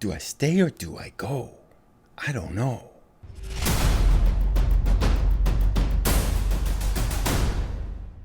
Do I stay or do I go? I don't know.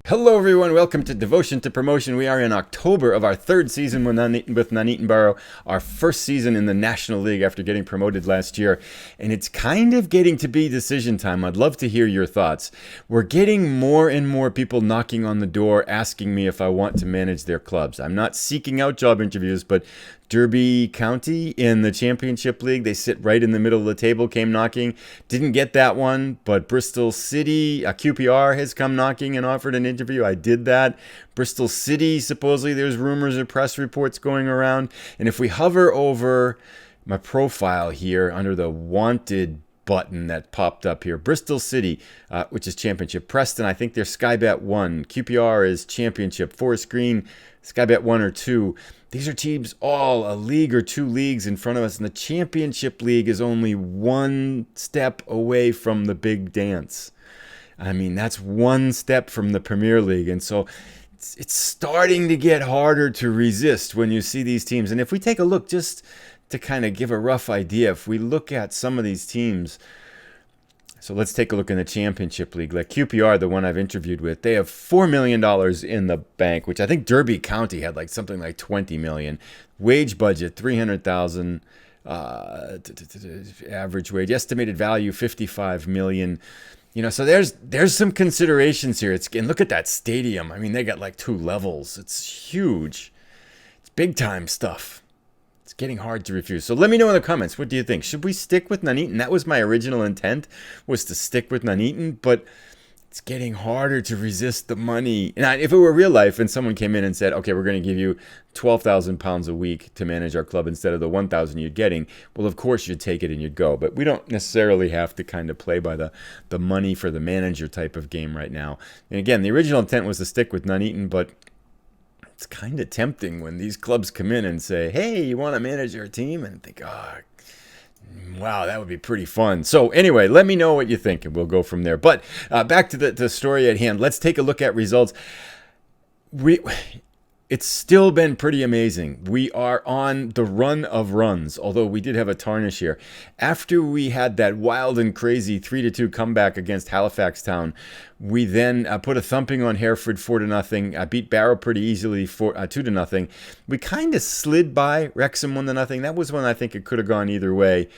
Hello everyone, welcome to Devotion to Promotion. We are in October of our third season with Nuneaton Borough, our first season in the National League after getting promoted last year. And it's kind of getting to be decision time. I'd love to hear your thoughts. We're getting more and more people knocking on the door asking me if I want to manage their clubs. I'm not seeking out job interviews, but Derby County in the Championship League, they sit right in the middle of the table, came knocking. Didn't get that one, but Bristol City, QPR has come knocking and offered an interview. I did that. Bristol City, supposedly there's rumors or press reports going around. And if we hover over my profile here under the wanted button that popped up here, Bristol City, which is Championship. Preston, I think they're Sky Bet 1. QPR is Championship. Forest Green, Sky Bet 1 or 2. These are teams all a league or two leagues in front of us, and the Championship League is only one step away from the big dance. I mean, that's one step from the Premier League, and so it's starting to get harder to resist when you see these teams. And if we take a look, just to kind of give a rough idea, if we look at some of these teams, so let's take a look in the Championship League. Like QPR, the one I've interviewed with, they have $4 million in the bank, which I think Derby County had like something like $20 million. Wage budget, $300,000. Average wage. Estimated value, $55 million. You know, so there's some considerations here. And look at that stadium. I mean, they got like 2 levels. It's huge. It's big time stuff. It's getting hard to refuse. So let me know in the comments. What do you think? Should we stick with Nuneaton? That was my original intent, was to stick with Nuneaton, but it's getting harder to resist the money. And if it were real life and someone came in and said, okay, we're going to give you £12,000 a week to manage our club instead of the $1,000 you're getting, well, of course you'd take it and you'd go. But we don't necessarily have to kind of play by the money for the manager type of game right now. And again, the original intent was to stick with Nuneaton, but it's kind of tempting when these clubs come in and say, hey, you want to manage our team? And think, oh, wow, that would be pretty fun. So anyway, let me know what you think, and we'll go from there. But back to the story at hand. Let's take a look at results. It's still been pretty amazing. We are on the run of runs, although we did have a tarnish here. After we had that wild and crazy 3-2 comeback against Halifax Town, we then put a thumping on Hereford 4-0. Beat Barrow pretty easily 2-0. We kind of slid by Wrexham 1-0. That was one I think it could have gone either way.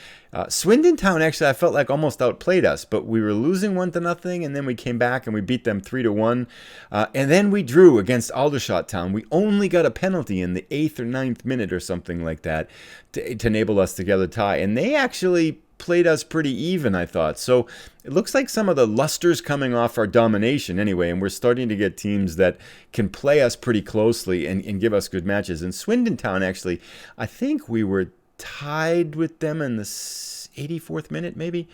Swindon Town, actually, I felt like almost outplayed us, but we were losing 1-0, and then we came back and we beat them 3-1. And then we drew against Aldershot Town. We only got a penalty in the 8th or 9th minute or something like that to enable us to get a tie. And they actually played us pretty even, I thought. So it looks like some of the luster's coming off our domination anyway, and we're starting to get teams that can play us pretty closely and give us good matches. And Swindon Town, actually, I think we were tied with them in the 84th minute, maybe.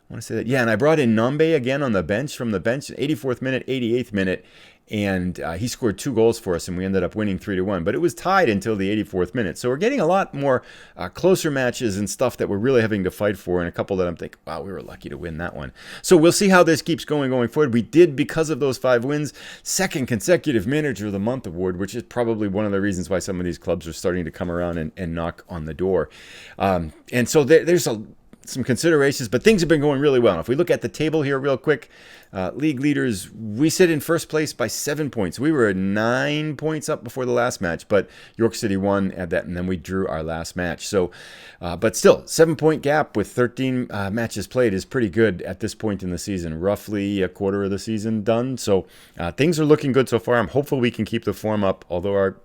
I want to say that. Yeah, and I brought in Nombe again on the bench, from the bench, 84th minute, 88th minute, and he scored 2 goals for us, and we ended up winning 3-1. But it was tied until the 84th minute. So we're getting a lot more closer matches and stuff that we're really having to fight for, and a couple that I'm thinking, wow, we were lucky to win that one. So we'll see how this keeps going forward. We did, because of those 5 wins, 2nd consecutive Manager of the Month award, which is probably one of the reasons why some of these clubs are starting to come around and knock on the door. And so there's some considerations, but things have been going really well. And if we look at the table here real quick, league leaders, we sit in first place by 7 points. We were 9 points up before the last match, but York City won at that, and then we drew our last match. So, but still, 7-point gap with 13 matches played is pretty good at this point in the season. Roughly a quarter of the season done. So things are looking good so far. I'm hopeful we can keep the form up, although our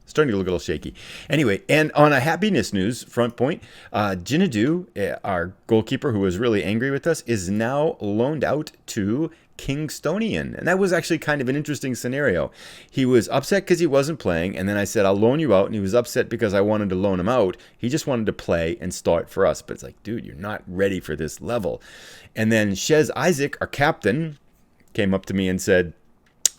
starting to look a little shaky. Anyway, and on a happiness news front point, Jinadu, our goalkeeper who was really angry with us, is now loaned out to Kingstonian. And that was actually kind of an interesting scenario. He was upset because he wasn't playing, and then I said, I'll loan you out, and he was upset because I wanted to loan him out. He just wanted to play and start for us. But it's like, dude, you're not ready for this level. And then Shez Isaac, our captain, came up to me and said,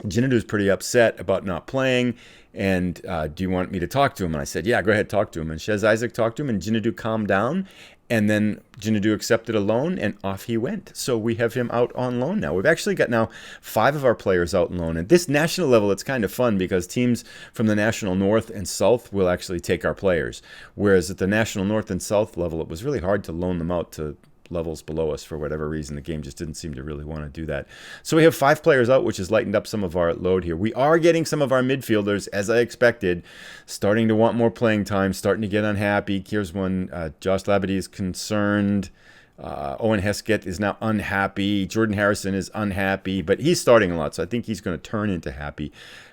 Jinadu's pretty upset about not playing, and do you want me to talk to him? And I said, yeah, go ahead, talk to him. And Shez Isaac talked to him, and Jinadu calmed down. And then Jinadu accepted a loan, and off he went. So we have him out on loan now. We've actually got now 5 of our players out on loan. At this national level, it's kind of fun because teams from the National North and South will actually take our players. Whereas at the National North and South level, it was really hard to loan them out to levels below us for whatever reason. The game just didn't seem to really want to do that. So we have 5 players out, which has lightened up some of our load here. We are getting some of our midfielders, as I expected, starting to want more playing time, starting to get unhappy. Here's one. Josh Labadie is concerned. Owen Heskett is now unhappy. Jordan Harrison is unhappy, but he's starting a lot, so I think he's going to turn into happy.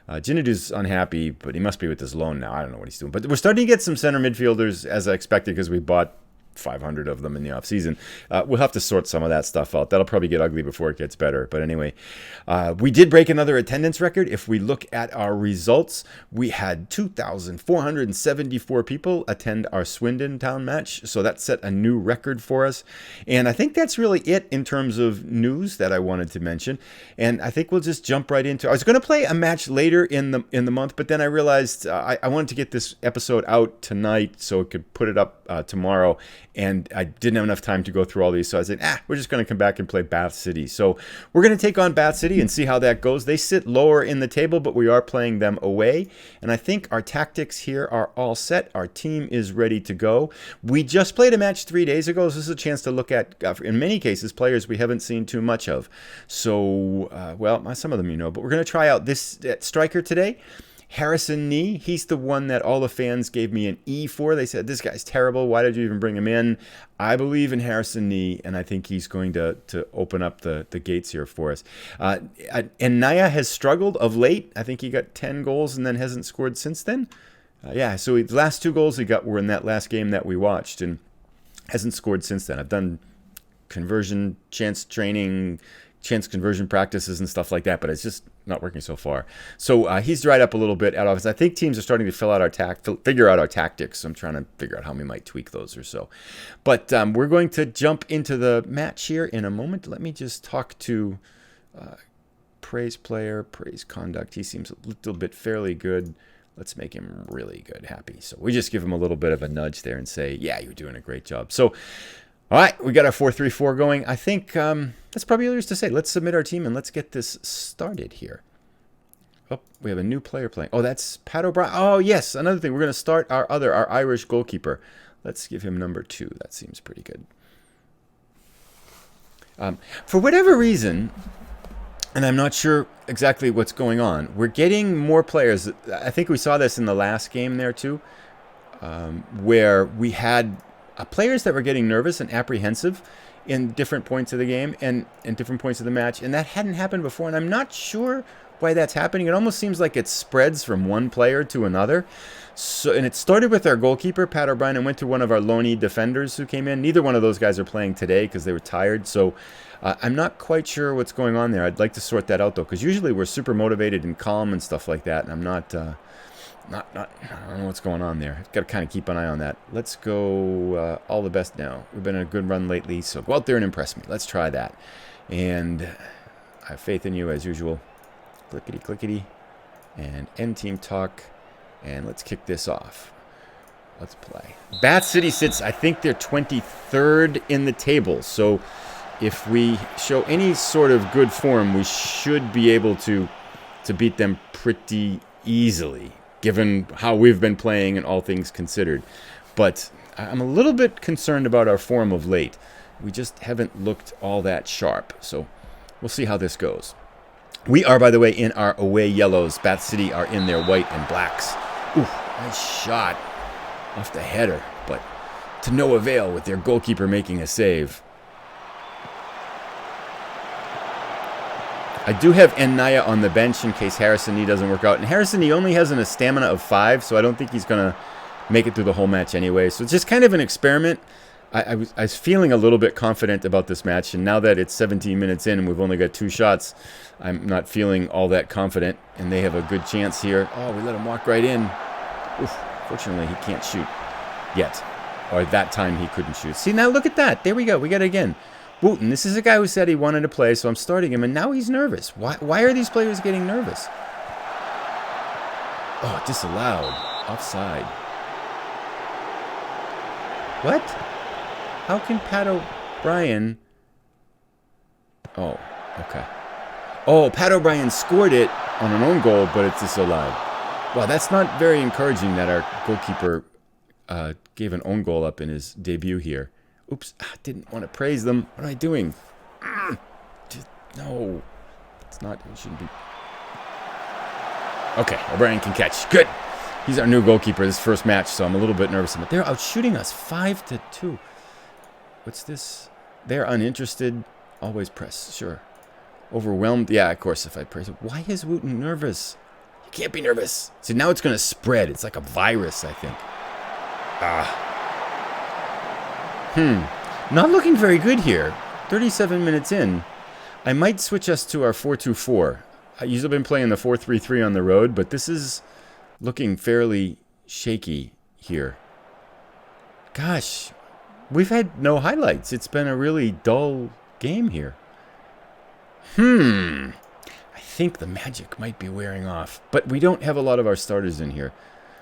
Jinadu's unhappy, but he must be with his loan now. I don't know what he's doing. But we're starting to get some center midfielders, as I expected, because we bought 500 of them in the offseason. We'll have to sort some of that stuff out. That'll probably get ugly before it gets better. But anyway, we did break another attendance record. If we look at our results, we had 2,474 people attend our Swindon Town match. So that set a new record for us. And I think that's really it in terms of news that I wanted to mention. And I think we'll just jump right into. I was going to play a match later in the month, but then I realized I wanted to get this episode out tonight so I could put it up tomorrow. And I didn't have enough time to go through all these, so I said, we're just going to come back and play Bath City. So we're going to take on Bath City and see how that goes. They sit lower in the table, but we are playing them away. And I think our tactics here are all set. Our team is ready to go. We just played a match 3 days ago, so this is a chance to look at, in many cases, players we haven't seen too much of. So, well, some of them you know, but we're going to try out this striker today. Harrison Nee, he's the one that all the fans gave me an E for. They said, this guy's terrible. Why did you even bring him in? I believe in Harrison Nee, and I think he's going to open up the gates here for us. And Naya has struggled of late. I think he got 10 goals and then hasn't scored since then. So the last 2 goals he got were in that last game that we watched and hasn't scored since then. I've done conversion chance training, chance conversion practices and stuff like that, but it's just not working so far. So he's dried up a little bit out of us. I think teams are starting to figure out our tactics. I'm trying to figure out how we might tweak those or so. But we're going to jump into the match here in a moment. Let me just talk to praise player, praise conduct. He seems a little bit fairly good. Let's make him really good, happy. So we just give him a little bit of a nudge there and say, yeah, you're doing a great job. So all right, we got our 4-3-4 going. I think that's probably all there is to say. Let's submit our team and let's get this started here. Oh, we have a new player playing. Oh, that's Pat O'Brien. Oh, yes, another thing. We're going to start our Irish goalkeeper. Let's give him number 2. That seems pretty good. For whatever reason, and I'm not sure exactly what's going on, we're getting more players. I think we saw this in the last game there too, where we had players that were getting nervous and apprehensive in different points of the game and different points of the match, and that hadn't happened before, and I'm not sure why that's happening. It almost seems like it spreads from one player to another. So, and it started with our goalkeeper, Pat O'Brien, and went to one of our loanee defenders who came in. Neither one of those guys are playing today because they were tired, so I'm not quite sure what's going on there. I'd like to sort that out, though, because usually we're super motivated and calm and stuff like that, and I'm not I don't know what's going on there. Got to kind of keep an eye on that. Let's go all the best now. We've been on a good run lately, so go out there and impress me. Let's try that. And I have faith in you as usual. Clickety, clickety. And end team talk. And let's kick this off. Let's play. Bath City sits, I think they're 23rd in the table. So if we show any sort of good form, we should be able to beat them pretty easily, given how we've been playing and all things considered. But I'm a little bit concerned about our form of late. We just haven't looked all that sharp. So we'll see how this goes. We are, by the way, in our away yellows. Bath City are in their white and blacks. Ooh, nice shot off the header, but to no avail with their goalkeeper making a save. I do have Naya on the bench in case Harrison Nee doesn't work out. And Harrison Nee only has a stamina of 5, so I don't think he's going to make it through the whole match anyway. So it's just kind of an experiment. I was feeling a little bit confident about this match, and now that it's 17 minutes in and we've only got 2 shots, I'm not feeling all that confident, and they have a good chance here. Oh, we let him walk right in. Oof, fortunately, he can't shoot yet. Or at that time, he couldn't shoot. See, now look at that. There we go. We got it again. Wooten, this is a guy who said he wanted to play, so I'm starting him, and now he's nervous. Why are these players getting nervous? Oh, disallowed. Offside. What? How can Pat O'Brien... Oh, okay. Oh, Pat O'Brien scored it on an own goal, but it's disallowed. Wow, that's not very encouraging that our goalkeeper gave an own goal up in his debut here. Oops, didn't want to praise them. What am I doing? No, it's not. It shouldn't be. Okay, O'Brien can catch. Good. He's our new goalkeeper this first match, so I'm a little bit nervous. But they're out shooting us 5-2. What's this? They're uninterested. Always press. Sure. Overwhelmed. Yeah, of course, if I press it. Why is Wooten nervous? You can't be nervous. See, now it's going to spread. It's like a virus, I think. Not looking very good here. 37 minutes in. I might switch us to our 4-2-4. I've usually been playing the 4-3-3 on the road, but this is looking fairly shaky here. Gosh, we've had no highlights. It's been a really dull game here. I think the magic might be wearing off, but we don't have a lot of our starters in here.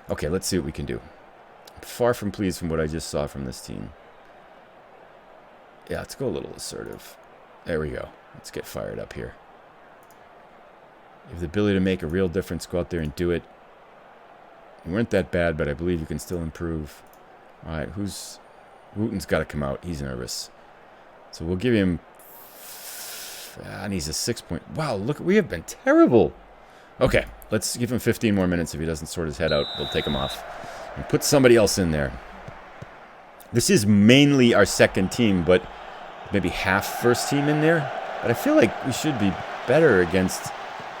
Okay, let's see what we can do. I'm far from pleased from what I just saw from this team. Yeah, let's go a little assertive. There we go. Let's get fired up here. You have the ability to make a real difference. Go out there and do it. You weren't that bad, but I believe you can still improve. All right, Wooten's got to come out. He's nervous. So we'll give him... and he's a 6 point... Wow, look, we have been terrible. Okay, let's give him 15 more minutes. If he doesn't sort his head out, we'll take him off. And put somebody else in there. This is mainly our second team, but maybe half first team in there. But I feel like we should be better against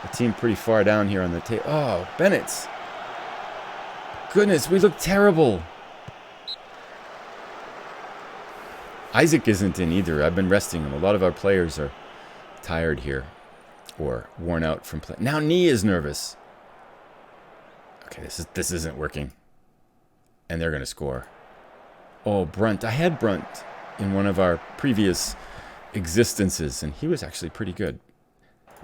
a team pretty far down here on the table. Oh, Bennett's. Goodness, we look terrible. Isaac isn't in either. I've been resting him. A lot of our players are tired here or worn out from play. Now Nee is nervous. Okay, this isn't working. And they're going to score. Oh, Brunt. I had Brunt in one of our previous existences, and he was actually pretty good.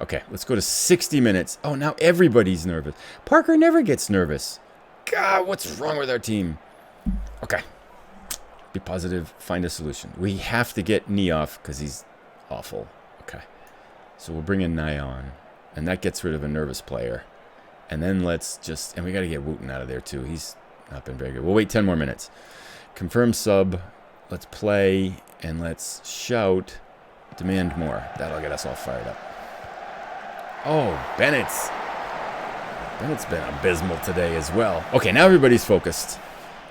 Okay, let's go to 60 minutes. Oh, now everybody's nervous. Parker never gets nervous. God, what's wrong with our team? Okay. Be positive. Find a solution. We have to get Nee off because he's awful. Okay. So we'll bring in Naya on. And that gets rid of a nervous player. And then let's just... And we got to get Wooten out of there too. He's not been very good. We'll wait 10 more minutes. Confirm sub. Let's play. And let's shout. Demand more. That'll get us all fired up. Oh, Bennett's been abysmal today as well. Okay, now everybody's focused.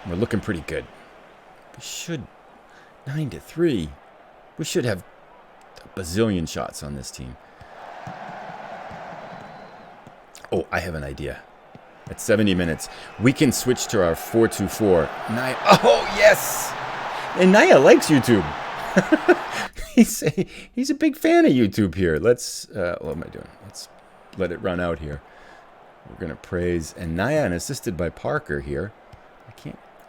We're looking pretty good. We should... 9-3. We should have a bazillion shots on this team. Oh, I have an idea. At 70 minutes, we can switch to our 4-2-4. Naya... Oh, yes! And Naya likes YouTube. He's a big fan of YouTube here. Let's... what am I doing? Let's let it run out here. We're going to praise... And Naya, and assisted by Parker here.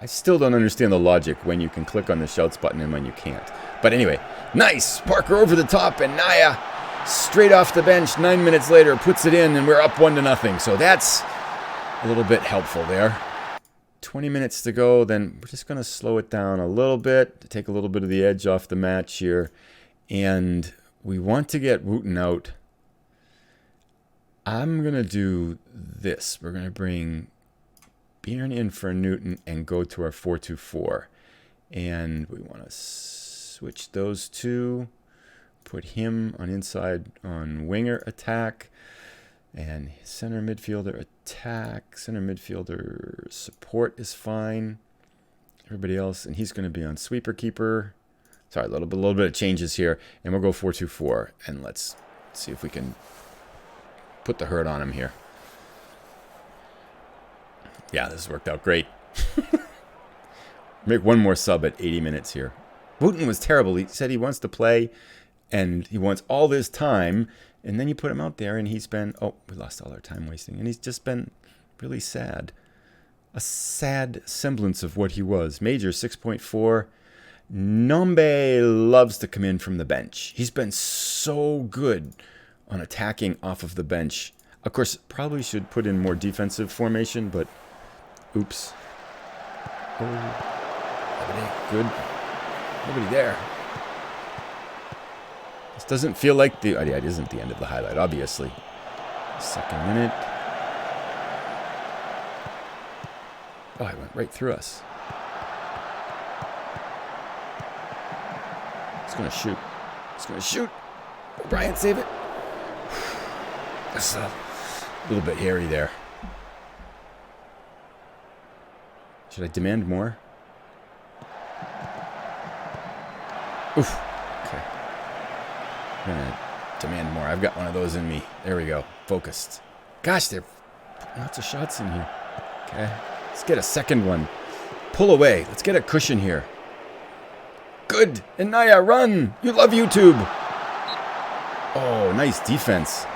I still don't understand the logic when you can click on the shouts button and when you can't. But anyway, nice! Parker over the top, and Naya, straight off the bench, 9 minutes later, puts it in, and we're up 1-0. So that's a little bit helpful there. 20 minutes to go, then we're just going to slow it down a little bit to take a little bit of the edge off the match here. And we want to get Wooten out. I'm going to do this. We're going to bring Bjorn in for Newton and go to our 4-2-4. And we want to switch those two. Put him on inside on winger attack. And center midfielder attack. Center midfielder support is fine. Everybody else, and he's going to be on sweeper keeper. Sorry, a little bit of changes here. And we'll go 4-2-4. And let's see if we can put the hurt on him here. Yeah, this worked out great. Make one more sub at 80 minutes here. Wooten was terrible. He said he wants to play, and he wants all this time. And then you put him out there, and he's been... Oh, we lost all our time wasting. And he's just been really sad. A sad semblance of what he was. Major, 6.4. Nombe loves to come in from the bench. He's been so good on attacking off of the bench. Of course, probably should put in more defensive formation, but... Oops. Oh. Good. Nobody there. This doesn't feel like the... Oh, yeah, it isn't the end of the highlight, obviously. Second minute. Oh, it went right through us. It's going to shoot. It's going to shoot. O'Brien, save it. That's a little bit hairy there. Should I demand more? Oof. Okay. I'm going to demand more. I've got one of those in me. There we go. Focused. Gosh, there are lots of shots in here. Okay. Let's get a second one. Pull away. Let's get a cushion here. Good. And Naya, run. You love YouTube. Oh, nice defense.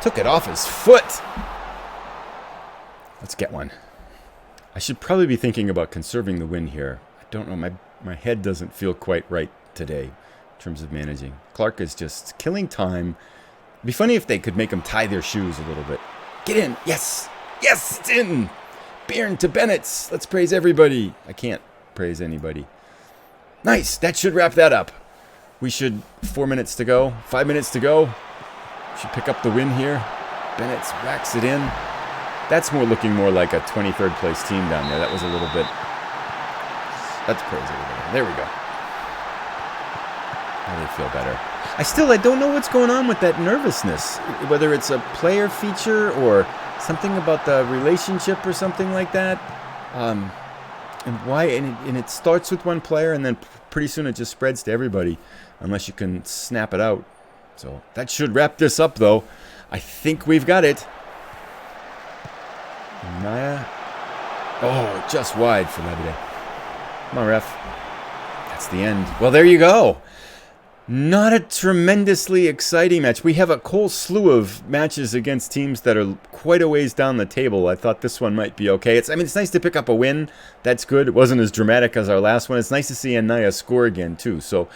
Took it off his foot. Let's get one. I should probably be thinking about conserving the win here. I don't know. My head doesn't feel quite right today in terms of managing. Clark is just killing time. It'd be funny if they could make him tie their shoes a little bit. Get in. Yes. Yes, it's in. Byrne to Bennett's. Let's praise everybody. I can't praise anybody. Nice. That should wrap that up. We should... 4 minutes to go. 5 minutes to go. Should pick up the win here. Bennett's whacks it in. That's looking more like a 23rd place team down there. That was a little bit... That's crazy. There we go. Now they feel better. I don't know what's going on with that nervousness. Whether it's a player feature or something about the relationship or something like that. And why? And it starts with one player and then pretty soon it just spreads to everybody unless you can snap it out. So that should wrap this up, though. I think we've got it. Naya. Oh, just wide for Labide. Come on, ref. That's the end. Well, there you go. Not a tremendously exciting match. We have a whole slew of matches against teams that are quite a ways down the table. I thought this one might be okay. It's nice to pick up a win. That's good. It wasn't as dramatic as our last one. It's nice to see Naya score again, too. So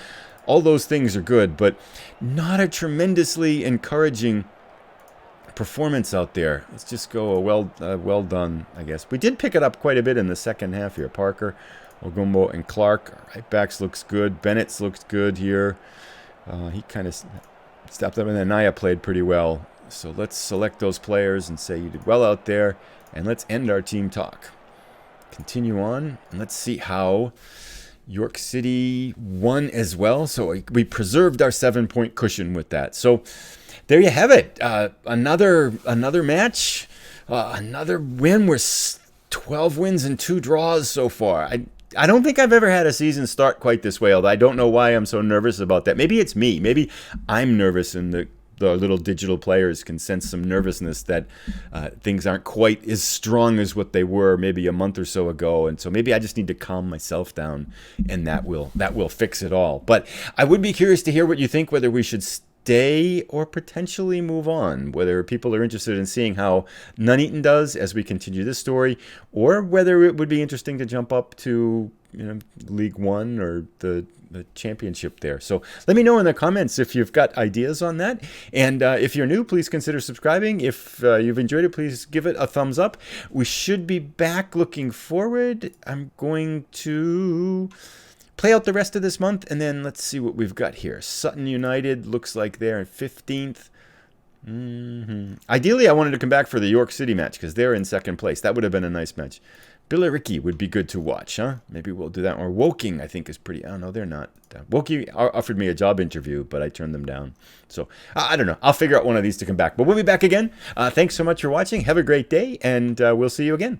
all those things are good, but not a tremendously encouraging performance out there. Let's just go a well done, I guess. We did pick it up quite a bit in the second half here. Parker, Ogumbo, and Clark. Right backs looks good. Bennett's looks good here. He kind of stepped up, and then Naya played pretty well. So let's select those players and say you did well out there, and let's end our team talk. Continue on, and let's see how York City won as well. So we preserved our 7-point cushion with that. So there you have it. Another match, another win. We're 12 wins and 2 draws so far. I don't think I've ever had a season start quite this way, although I don't know why I'm so nervous about that. Maybe it's me. Maybe I'm nervous and the little digital players can sense some nervousness that things aren't quite as strong as what they were maybe a month or so ago. And so maybe I just need to calm myself down, and that will fix it all. But I would be curious to hear what you think, whether we should stay or potentially move on, whether people are interested in seeing how Nuneaton does as we continue this story, or whether it would be interesting to jump up to League One or the championship there. So let me know in the comments if you've got ideas on that. And if you're new, please consider subscribing. If you've enjoyed it, please give it a thumbs up. We should be back looking forward. I'm going to play out the rest of this month, and then let's see what we've got here. Sutton United looks like they're in 15th. Ideally, I wanted to come back for the York City match because they're in second place. That would have been a nice match. Billericay would be good to watch, huh? Maybe we'll do that. Or Woking, I think, is pretty... Oh, no, they're not. Woking offered me a job interview, but I turned them down. So, I don't know. I'll figure out one of these to come back. But we'll be back again. Thanks so much for watching. Have a great day, and we'll see you again.